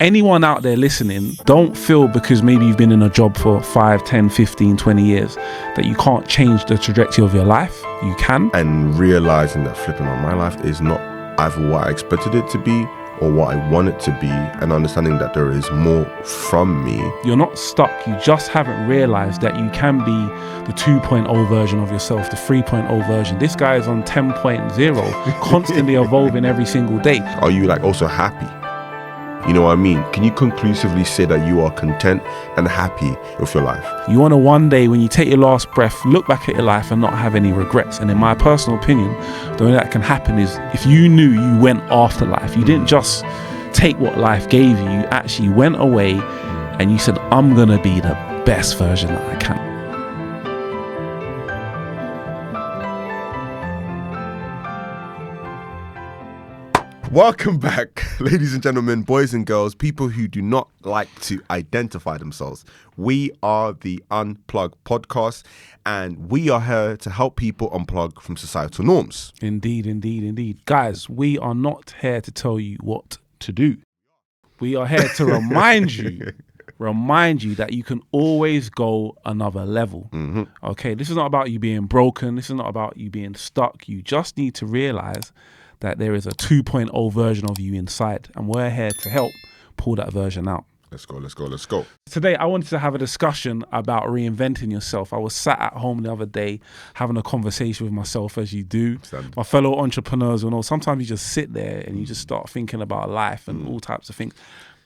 Anyone out there listening, don't feel because maybe you've been in a job for 5, 10, 15, 20 years that you can't change the trajectory of your life. You can. And realizing that flipping on my life is not either what I expected it to be or what I want it to be, and understanding that there is more from me. You're not stuck. You just haven't realized that you can be the 2.0 version of yourself, the 3.0 version. This guy is on 10.0, constantly evolving every single day. Are you like also happy? You know what I mean? Can you conclusively say that you are content and happy with your life? You want to one day, when you take your last breath, look back at your life and not have any regrets. And in my personal opinion, the way that can happen is if you knew you went after life, you didn't just take what life gave you, you actually went away and you said, I'm going to be the best version that I can. Welcome back, ladies and gentlemen, boys and girls, people who do not like to identify themselves. We are the Unplug Podcast, and we are here to help people unplug from societal norms. Indeed, indeed, indeed. Guys, we are not here to tell you what to do. We are here to remind you that you can always go another level. Mm-hmm. Okay, this is not about you being broken. This is not about you being stuck. You just need to realize that there is a 2.0 version of you inside, and we're here to help pull that version out. Let's go. Today, I wanted to have a discussion about reinventing yourself. I was sat at home the other day having a conversation with myself, as you do. My fellow entrepreneurs will know, sometimes you just sit there and you just start thinking about life and all types of things.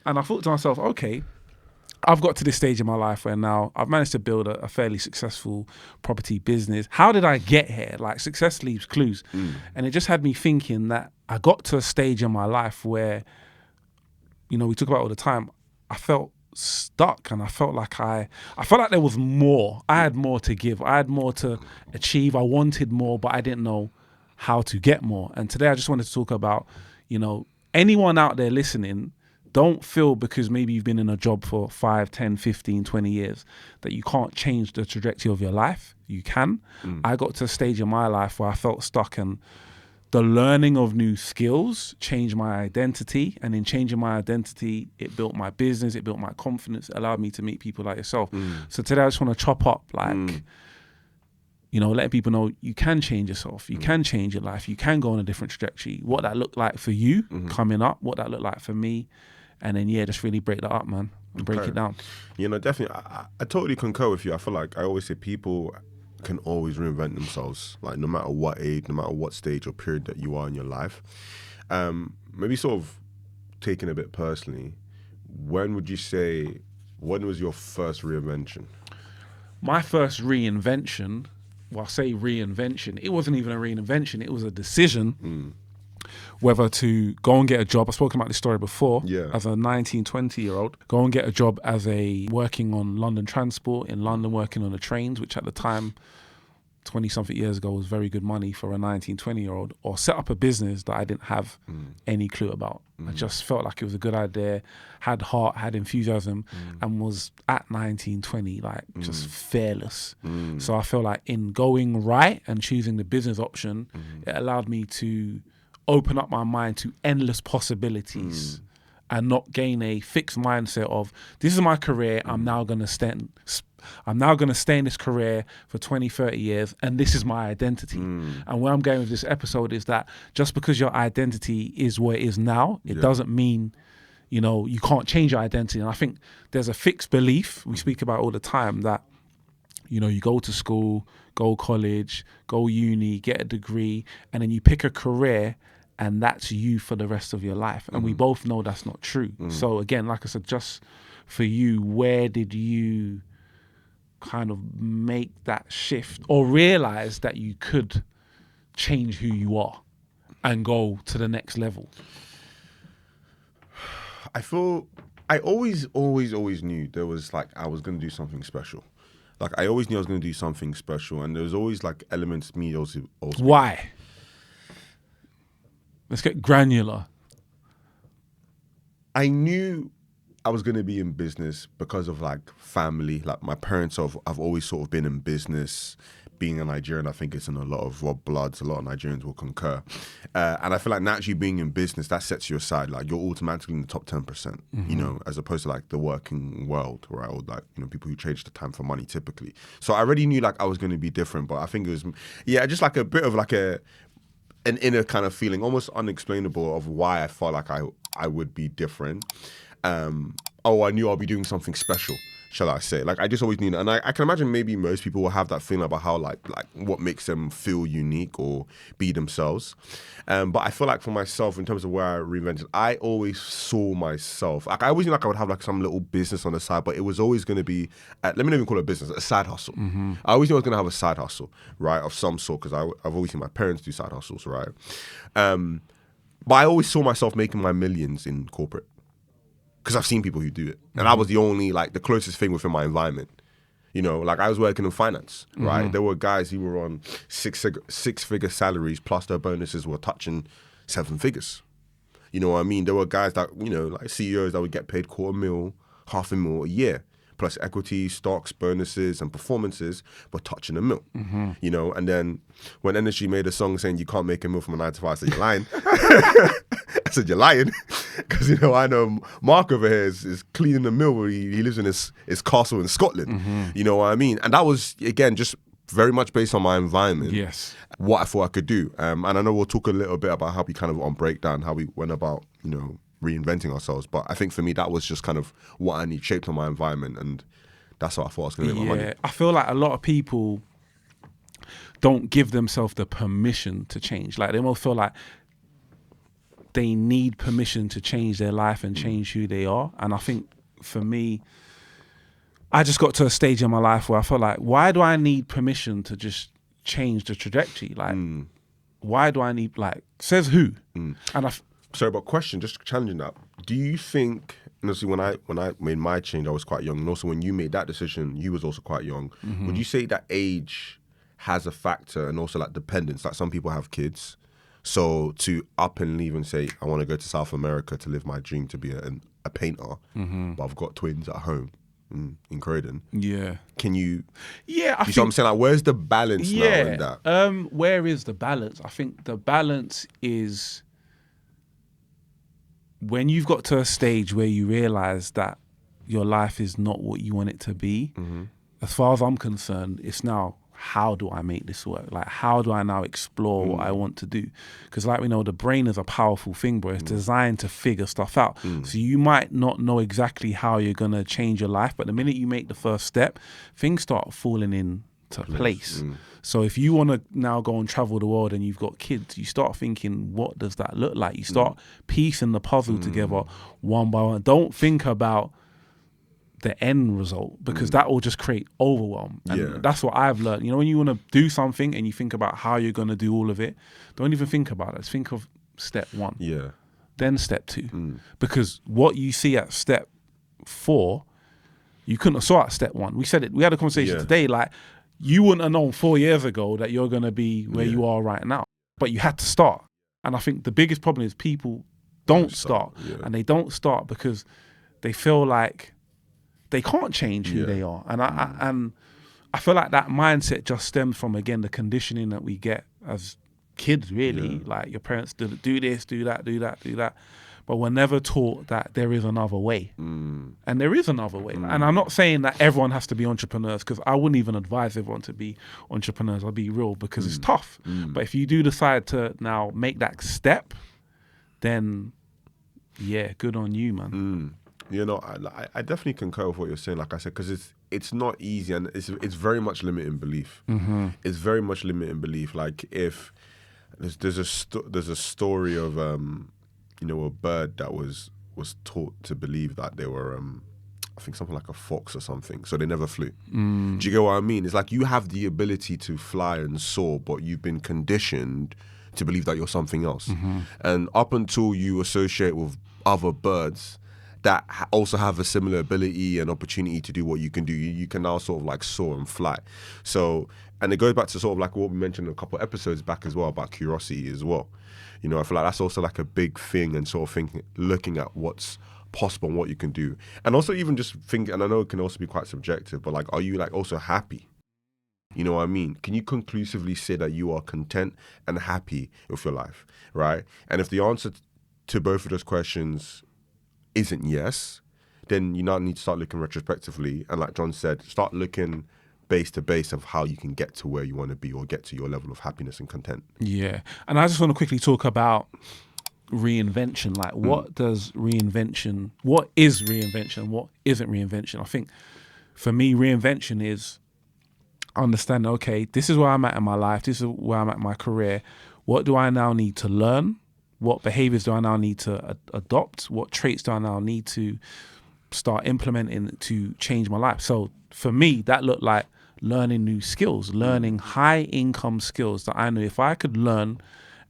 And I thought to myself, okay, I've got to this stage in my life where now I've managed to build a fairly successful property business. How did I get here? Like, success leaves clues. And it just had me thinking that I got to a stage in my life where, you know, we talk about it all the time, I felt stuck and I felt like there was more. I had more to give. I had more to achieve. I wanted more, but I didn't know how to get more. And today I just wanted to talk about, you know, anyone out there listening, don't feel because maybe you've been in a job for 5, 10, 15, 20 years that you can't change the trajectory of your life. You can. I got to a stage in my life where I felt stuck, and the learning of new skills changed my identity. And in changing my identity, it built my business, it built my confidence, it allowed me to meet people like yourself. So today I just want to chop up, like, you know, letting people know you can change yourself, you can change your life, you can go on a different trajectory. What that looked like for you coming up, what that looked like for me. And then, just really break that up, man. Break it down. You know, definitely. I totally concur with you. I feel like I always say people can always reinvent themselves, like no matter what age, no matter what stage or period that you are in your life. Maybe sort of taking a bit personally, when was your first reinvention? My first reinvention, well, I say reinvention, it wasn't even a reinvention, it was a decision. Whether to go and get a job. I've spoken about this story before. As a 19, 20-year-old, go and get a job working on London transport in London, working on the trains, which at the time, 20-something years ago, was very good money for a 19, 20-year-old, or set up a business that I didn't have any clue about. I just felt like it was a good idea, had heart, had enthusiasm, and was at 19, 20, like just fearless. So I feel like in going right and choosing the business option, it allowed me to open up my mind to endless possibilities and not gain a fixed mindset of, this is my career, I'm now going to stay in this career for 20, 30 years, and this is my identity. And where I'm going with this episode is that just because your identity is where it is now, it doesn't mean, you know, you can't change your identity. And I think there's a fixed belief we speak about all the time that, you know, you go to school, go college, go uni, get a degree, and then you pick a career and that's you for the rest of your life. And we both know that's not true. So again, like I said, just for you, where did you kind of make that shift or realize that you could change who you are and go to the next level? I feel I always knew there was like, I was going to do something special. Like, I always knew I was going to do something special, and there was always like elements of me also. Why? Let's get granular. I knew I was going to be in business because of like family. Like, my parents have always sort of been in business, being a Nigerian, I think it's in a lot of Rob Bloods. A lot of Nigerians will concur. And I feel like naturally being in business, that sets you aside. Like you're automatically in the top 10%, you know, as opposed to like the working world, right? Or like, you know, people who trade the time for money typically. So I already knew like I was going to be different, but I think it was, just like a bit of like an inner kind of feeling, almost unexplainable, of why I felt like I would be different. I knew I'll be doing something special, shall I say. Like I just always knew that. And I can imagine maybe most people will have that feeling about how like what makes them feel unique or be themselves. But I feel like for myself, in terms of where I reinvented, I always saw myself. Like I always knew like I would have like some little business on the side, but it was always going to be, let me not even call it a business, a side hustle. I always knew I was going to have a side hustle, right, of some sort, because I've always seen my parents do side hustles, right? But I always saw myself making my millions in corporate, because I've seen people who do it. And I was the only, like, the closest thing within my environment. You know, like I was working in finance, right? There were guys who were on six-figure salaries, plus their bonuses were touching 7 figures. You know what I mean? There were guys that, you know, like CEOs that would get paid $250,000, $500,000 a year, plus equity, stocks, bonuses, and performances were touching $1 million. You know, and then when Energy made a song saying you can't make $1 million from a 9 to 5, I said, you're lying. I said, you're lying. Because, you know, I know Mark over here is cleaning the mill where he lives in his castle in Scotland. You know what I mean? And that was, again, just very much based on my environment. Yes. What I thought I could do. And I know we'll talk a little bit about how we kind of on breakdown, how we went about, you know, reinventing ourselves. But I think for me, that was just kind of what I need, shaped on my environment. And that's what I thought I was going to make my money. I feel like a lot of people don't give themselves the permission to change. Like they almost feel like they need permission to change their life and change who they are. And I think for me, I just got to a stage in my life where I felt like, why do I need permission to just change the trajectory? Like, why do I need, like, says who? And Sorry, but question, just challenging that. Do you think, and obviously when I made my change, I was quite young. And also when you made that decision, you was also quite young. Would you say that age has a factor, and also like dependence? Like some people have kids. So to up and leave and say, I want to go to South America to live my dream to be a painter, but I've got twins at home in Croydon. Yeah. Can you... Yeah, I see what I'm saying? Like, where's the balance now in that? Where is the balance? I think the balance is when you've got to a stage where you realize that your life is not what you want it to be. As far as I'm concerned, it's now, how do I make this work? Like, how do I now explore what I want to do? Because like we know, the brain is a powerful thing, bro. It's designed to figure stuff out. So you might not know exactly how you're going to change your life, but the minute you make the first step, things start falling into place. So if you want to now go and travel the world and you've got kids, you start thinking, what does that look like? You start piecing the puzzle together one by one. Don't think about the end result, because that will just create overwhelm. And that's what I've learned. You know, when you want to do something and you think about how you're going to do all of it, don't even think about it. Just think of step 1. Then step 2. Because what you see at step 4, you couldn't have saw at step 1. We said it. We had a conversation today. Like, you wouldn't have known 4 years ago that you're going to be where you are right now. But you had to start. And I think the biggest problem is people don't start. And they don't start because they feel like they can't change who they are. And I feel like that mindset just stems from, again, the conditioning that we get as kids, really. Like, your parents do this, do that, do that, do that. But we're never taught that there is another way. And there is another way. And I'm not saying that everyone has to be entrepreneurs, because I wouldn't even advise everyone to be entrepreneurs. I'll be real, because it's tough. But if you do decide to now make that step, then yeah, good on you, man. You know, I definitely concur with what you're saying, like I said, because it's not easy, and it's very much limiting belief. It's very much limiting belief. Like, if there's a story of you know, a bird that was taught to believe that they were I think something like a fox or something, so they never flew. Do you get what I mean? It's like you have the ability to fly and soar, but you've been conditioned to believe that you're something else. And up until you associate with other birds that also have a similar ability and opportunity to do what you can do, you can now sort of like soar and fly. So, and it goes back to sort of like what we mentioned a couple of episodes back as well about curiosity as well. You know, I feel like that's also like a big thing, and sort of thinking, looking at what's possible and what you can do. And also even just thinking, and I know it can also be quite subjective, but like, are you like also happy? You know what I mean? Can you conclusively say that you are content and happy with your life, right? And if the answer to both of those questions isn't yes, then you now need to start looking retrospectively. And like John said, start looking base to base of how you can get to where you want to be or get to your level of happiness and content. Yeah. And I just want to quickly talk about reinvention. Like, what is reinvention? What isn't reinvention? I think for me, reinvention is understanding, okay, this is where I'm at in my life. This is where I'm at in my career. What do I now need to learn? What behaviors do I now need to adopt? What traits do I now need to start implementing to change my life? So for me, that looked like learning new skills, learning high income skills that I know if I could learn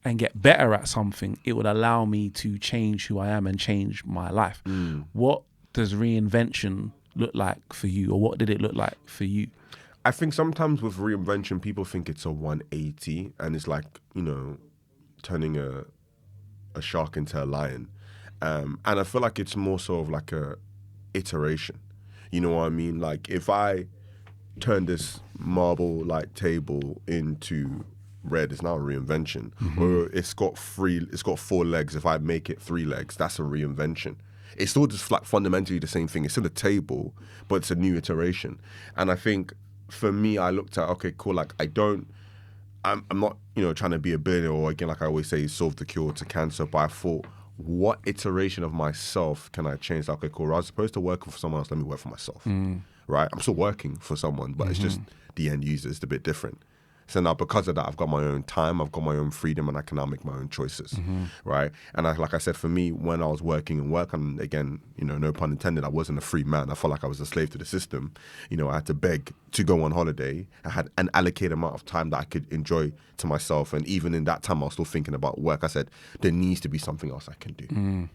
and get better at something, it would allow me to change who I am and change my life. What does reinvention look like for you, or what did it look like for you? I think sometimes with reinvention, people think it's a 180 and it's like, you know, turning a shark into a lion. And I feel like it's more sort of like a iteration. You know what I mean? Like if I turn this marble like table into red, it's now a reinvention. Or it's got 4 legs. If I make it 3 legs, that's a reinvention. It's still just like fundamentally the same thing. It's still a table, but it's a new iteration. And I think for me, I looked at, okay, cool, like I'm not, you know, trying to be a billionaire or, again, like I always say, solve the cure to cancer, but I thought, what iteration of myself can I change? Like, okay, cool, I was supposed to work for someone else, let me work for myself, right? I'm still working for someone, but it's just the end user is a bit different. So now because of that, I've got my own time, I've got my own freedom, and I can now make my own choices, right? And like I said, for me, when I was working in work, and again, you know, no pun intended, I wasn't a free man. I felt like I was a slave to the system. You know, I had to beg to go on holiday. I had an allocated amount of time that I could enjoy to myself. And even in that time, I was still thinking about work. I said, there needs to be something else I can do.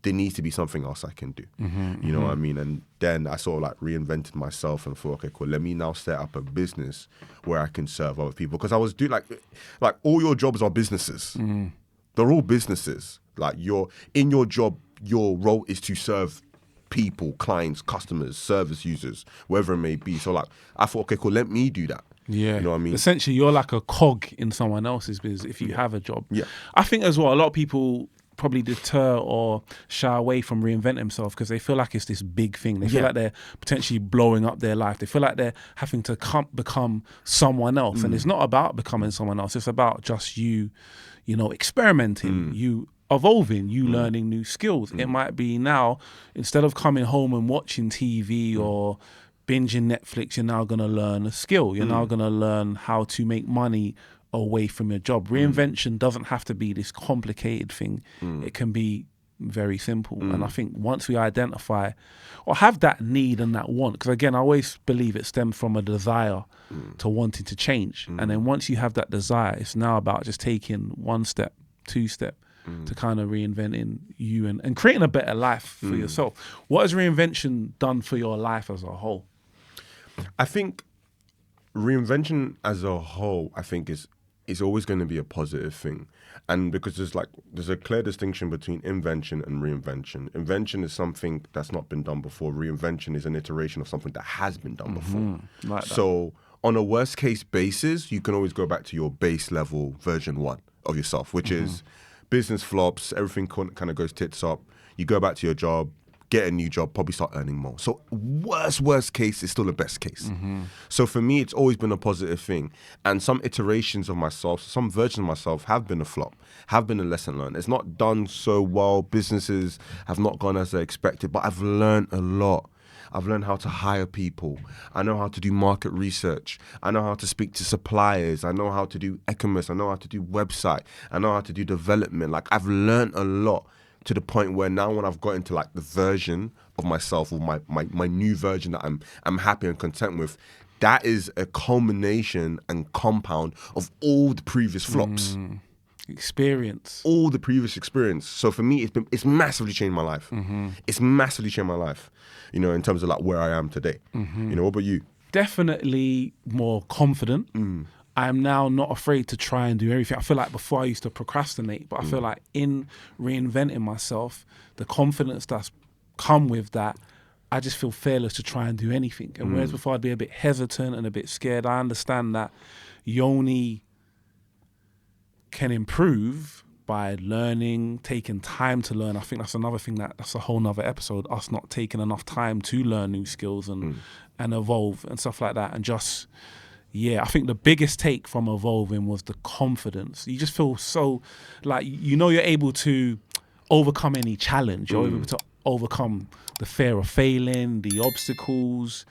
There needs to be something else I can do. You know what I mean? And then I sort of like reinvented myself and thought, okay, cool, let me now set up a business where I can serve other people. Because I was doing like all your jobs are businesses. They're all businesses. Like in your job, your role is to serve people, clients, customers, service users, wherever it may be. So like I thought, okay, cool, let me do that. Yeah. You know what I mean? Essentially, you're like a cog in someone else's business if you have a job. Yeah. I think as well, a lot of people probably deter or shy away from reinvent themselves because they feel like it's this big thing. They feel like they're potentially blowing up their life. They feel like they're having to become someone else. And it's not about becoming someone else. It's about just you know, experimenting, you evolving, you learning new skills. It might be now, instead of coming home and watching TV or binging Netflix, you're now going to learn a skill. You're now going to learn how to make money away from your job. Reinvention doesn't have to be this complicated thing. It can be very simple. And I think once we identify or have that need and that want, because again, I always believe it stems from a desire to wanting to change. And then once you have that desire, it's now about just taking 1 step, 2 step to kind of reinventing you and creating a better life for yourself. What has reinvention done for your life as a whole? I think reinvention as a whole, I think is always going to be a positive thing. And because there's a clear distinction between invention and reinvention. Invention is something that's not been done before. Reinvention is an iteration of something that has been done before. Like that. So on a worst case basis, you can always go back to your base level version 1 of yourself, which is business flops, everything kind of goes tits up. You go back to your job, get a new job, probably start earning more. So worst case is still the best case. So for me, it's always been a positive thing. And some iterations of myself, some versions of myself have been a flop, have been a lesson learned. It's not done so well. Businesses have not gone as I expected, but I've learned a lot. I've learned how to hire people. I know how to do market research. I know how to speak to suppliers. I know how to do e-commerce. I know how to do website. I know how to do development. Like I've learned a lot, to the point where now when I've got into like the version of myself or my new version that I'm happy and content with, that is a culmination and compound of all the previous flops. Experience. All the previous experience. So for me, it's massively changed my life. It's massively changed my life, you know, in terms of like where I am today. You know, what about you? Definitely more confident. I am now not afraid to try and do everything. I feel like before I used to procrastinate, but I feel like in reinventing myself, the confidence that's come with that I just feel fearless to try and do anything. And whereas before I'd be a bit hesitant and a bit scared, I understand that you only can improve by learning, taking time to learn. I think that's another thing that's a whole nother episode, us not taking enough time to learn new skills and evolve and stuff like that. And just, I think the biggest take from evolving was the confidence. You just feel so like, you're able to overcome any challenge. You're able to overcome the fear of failing, the obstacles.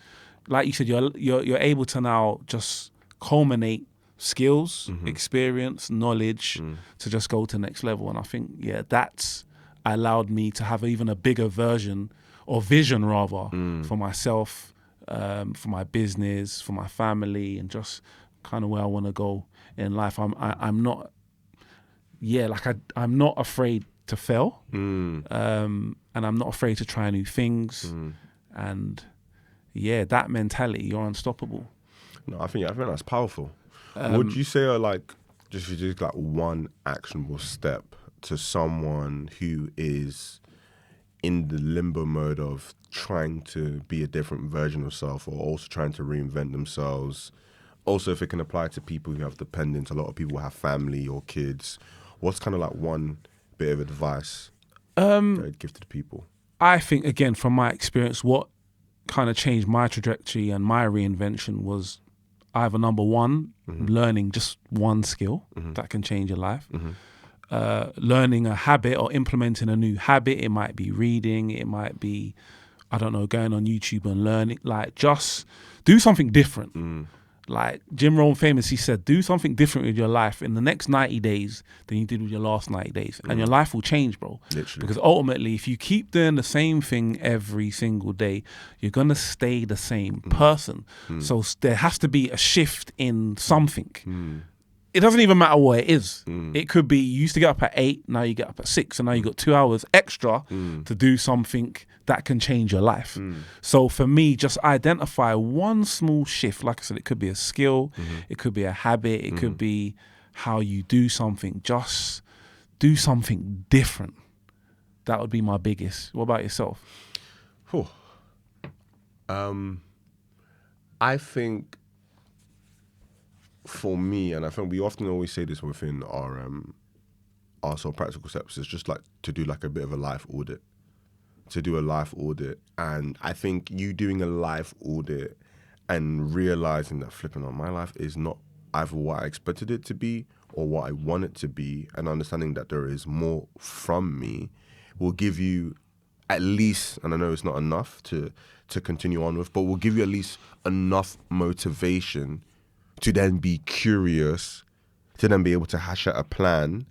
Like you said, you're able to now just culminate skills, experience, knowledge to just go to the next level. And I think, that's allowed me to have even a bigger version or vision rather for myself, for my business, for my family, and just kind of where I want to go in life. I'm not afraid to fail, and I'm not afraid to try new things, and that mentality, you're unstoppable. No, I think that's powerful. Would you say just like one actionable step to someone who is in the limbo mode of trying to be a different version of self, or also trying to reinvent themselves? Also, if it can apply to people who have dependents, a lot of people have family or kids. What's kind of like one bit of advice that I'd give to the people? I think, again, from my experience, what kind of changed my trajectory and my reinvention was either number one, learning just one skill that can change your life. Learning a habit or implementing a new habit. It might be reading. It might be, I don't know, going on YouTube and learning. Like, just do something different. Like Jim Rohn famously said, do something different with your life in the next 90 days than you did with your last 90 days. And your life will change, bro. Literally. Because ultimately, if you keep doing the same thing every single day, you're going to stay the same person. So there has to be a shift in something. It doesn't even matter what it is. It could be you used to get up at 8, now you get up at 6, and now you got 2 hours extra to do something that can change your life. So for me, just identify one small shift. Like I said, it could be a skill, it could be a habit, it could be how you do something. Just do something different. That would be my biggest. What about yourself? I think for me, and I think we often always say this within our sort of practical steps, is just like to do like a bit of a life audit. To do a life audit. And I think you doing a life audit and realizing that flipping on my life is not either what I expected it to be or what I want it to be, and understanding that there is more from me will give you at least, and I know it's not enough to continue on with, but will give you at least enough motivation to then be curious, to then be able to hash out a plan,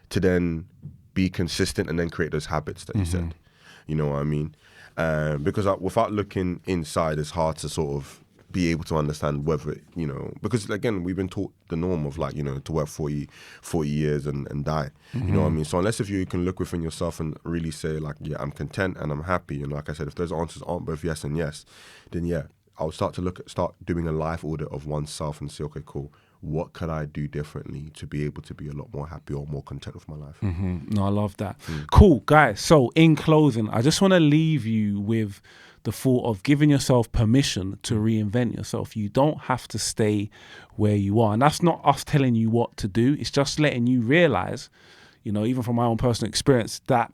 to then be consistent and then create those habits that you said. You know what I mean? Because without looking inside, it's hard to sort of be able to understand whether, because again, we've been taught the norm of like, to work 40 years and die. You know what I mean? So unless if you can look within yourself and really say like, yeah, I'm content and I'm happy. And like I said, if those answers aren't both yes and yes, then I'll start doing a life audit of oneself and say, okay, cool. What could I do differently to be able to be a lot more happy or more content with my life? No, I love that. Cool, guys. So in closing, I just want to leave you with the thought of giving yourself permission to reinvent yourself. You don't have to stay where you are. And that's not us telling you what to do. It's just letting you realize, even from my own personal experience, that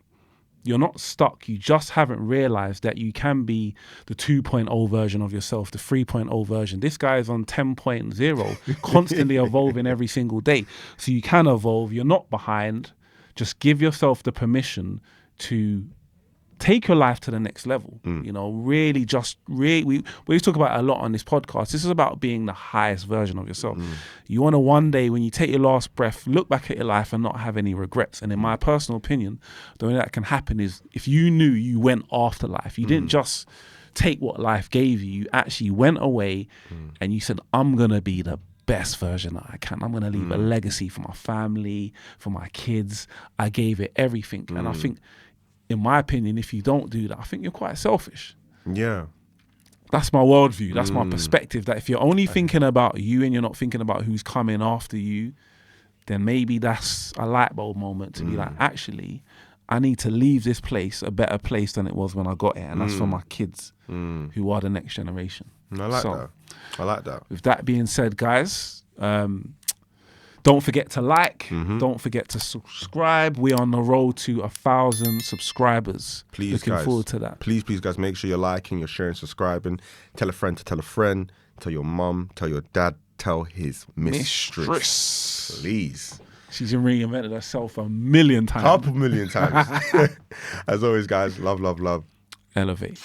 you're not stuck. You just haven't realized that you can be the 2.0 version of yourself, the 3.0 version. This guy is on 10.0, constantly evolving every single day. So you can evolve. You're not behind. Just give yourself the permission to take your life to the next level. Really we talk about it a lot on this podcast. This is about being the highest version of yourself. You want to one day, when you take your last breath, look back at your life and not have any regrets. And in my personal opinion, the way that can happen is if you knew you went after life, you didn't just take what life gave you, you actually went away and you said, I'm going to be the best version that I can. I'm going to leave a legacy for my family, for my kids. I gave it everything. And I think, in my opinion, if you don't do that, I think you're quite selfish. Yeah. That's my worldview. That's my perspective, that if you're only thinking about you and you're not thinking about who's coming after you, then maybe that's a light bulb moment to be like, actually, I need to leave this place a better place than it was when I got here. And that's for my kids who are the next generation. I like that. I like that. With that being said, guys, don't forget to like. Don't forget to subscribe. We're on the road to 1,000 subscribers. Please, Looking guys, forward to that. Please, guys, make sure you're liking, you're sharing, subscribing. Tell a friend to tell a friend. Tell your mum, tell your dad, tell his mistress. Please. She's reinvented herself 1,000,000 times. Couple million times. As always, guys, love. Elevate.